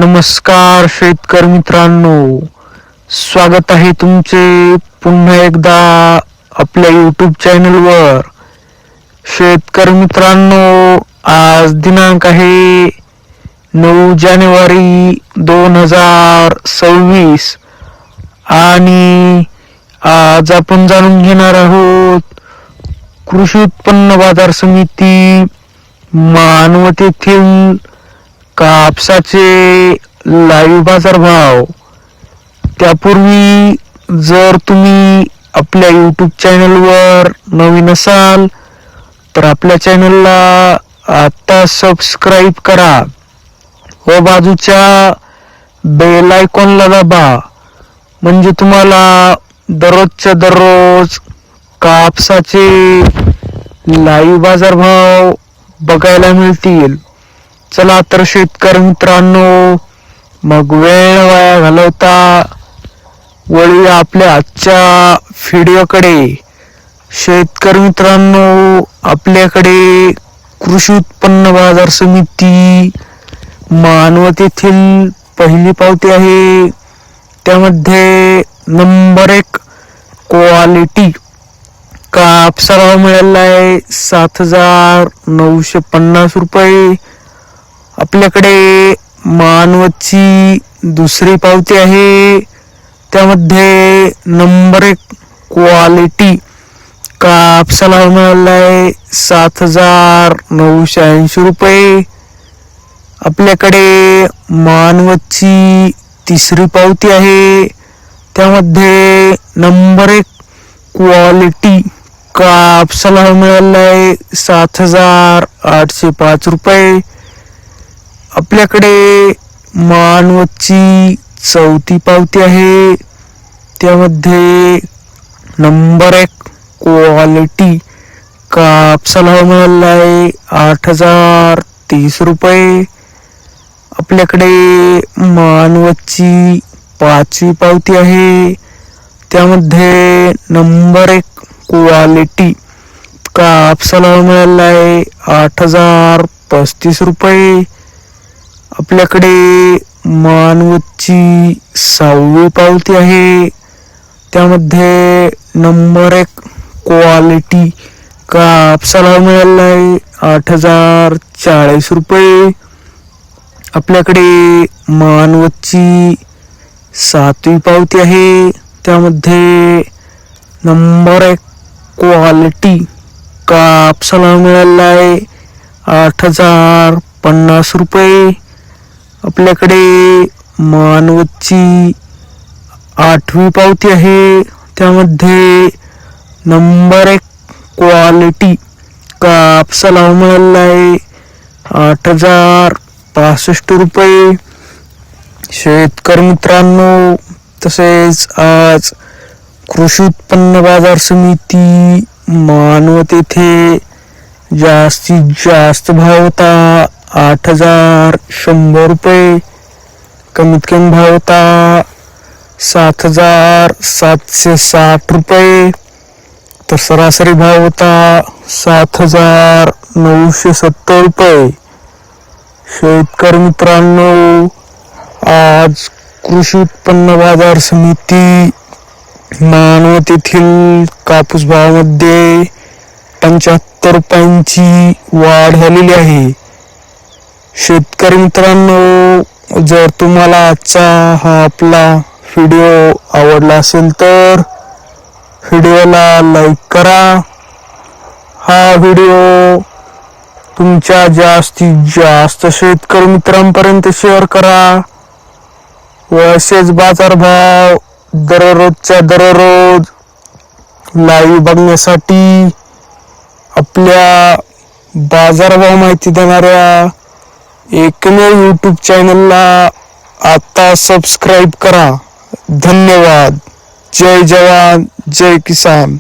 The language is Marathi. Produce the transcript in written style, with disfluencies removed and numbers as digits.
नमस्कार शेतकरी मित्रांनो, स्वागत आहे तुमचे पुन्हा एकदा आपल्या यूट्यूब चॅनलवर। शेतकरी मित्रांनो, आज दिनांक आहे 9 जानेवारी 2026 आणि आज आपण जाणून घेणार आहोत कृषी उत्पन्न बाजार समिती मानवत येथील कापसाचे लाईव्ह बाजार भाव। त्यापूर्वी जर तुम्ही आपल्या यूट्यूब चॅनलवर नवीन असाल तर आपल्या चॅनलला आता सबस्क्राईब करा व बाजूच्या बेल आयकॉनला दाबा, म्हणजे तुम्हाला दररोजच्या दररोज कापसाचे लाईव्ह बाजार भाव बघायला मिळतील। चला तर शेतकरी मित्रांनो, मग वेळ वाया घालवता वळूया आपल्या आजच्या व्हिडिओकडे। शेतकरी मित्रांनो, आपल्याकडे कृषी उत्पन्न बाजार समिती मानवत येथील पहिली पावती आहे। त्यामध्ये नंबर 1 क्वालिटी कापसाला भाव मिळाला आहे 7,950 रुपये। आपल्याकडे मानवतची दुसरी पावती आहे, त्यामध्ये नंबर 1 क्वालिटी कापसाला भाव मिळाला आहे 7,980 रुपये। आपल्याकडे मानवतची तिसरी पावती आहे, त्यामध्ये नंबर 1 क्वालिटी कापसाला भाव मिळाला आहे 7,805 रुपये। आपल्याकडे मानवतची चौथी पावती आहे, त्यामध्ये नंबर 1 क्वालिटी कापसाला भाव मिळाला आहे 8,030 रुपये। आपल्याकडे मानवतची पाचवी पावती आहे, त्यामध्ये नंबर 1 क्वालिटी कापसाला भाव मिळाला आहे 8,035 रुपये। आपल्याकडे मानवतची सहावी पावती आहे, त्यामध्ये नंबर 1 क्वालिटी कापसाला भाव मिळाला आहे 8,040 रुपये। आपल्याकडे मानवतची सातवी पावती आहे, त्यामध्ये नंबर 1 क्वालिटी कापसाला भाव मिळाला आहे 8,050 रुपये। आपल्याकडे मानवतची आठवी पावती आहे, त्यामध्ये नंबर 1 क्वालिटी कापसाला भाव मिळाला आहे 8,065 रुपये। शेतकरी मित्रांनो, तसेच आज कृषी उत्पन्न बाजार समिती मानवत येथे जास्तीत जास्त भाव होता 8,100 रुपये, कमीत कमी भाव होता 7,760 रुपये, तर सरासरी भाव होता 7,970 रुपये। शेतकरी मित्रांनो, आज कृषी उत्पन्न बाजार समिती मानवत येथील कापूस भावामध्ये 75 रुपयांची वाढ झालेली आहे। शेतकरी मित्रांनो, जर तुम्हाला आजचा हा आपला व्हिडिओ आवडला असेल तर व्हिडिओला लाईक करा, हा व्हिडिओ तुमच्या जास्तीत जास्त शेतकरी मित्रांपर्यंत शेअर करा व असेच बाजारभाव दररोजच्या दररोज लाईव्ह बघण्यासाठी आपल्या बाजारभाव माहिती देणाऱ्या एकमेव यूट्यूब चॅनलला आता सबस्क्राईब करा। धन्यवाद। जय जवान जय किसान।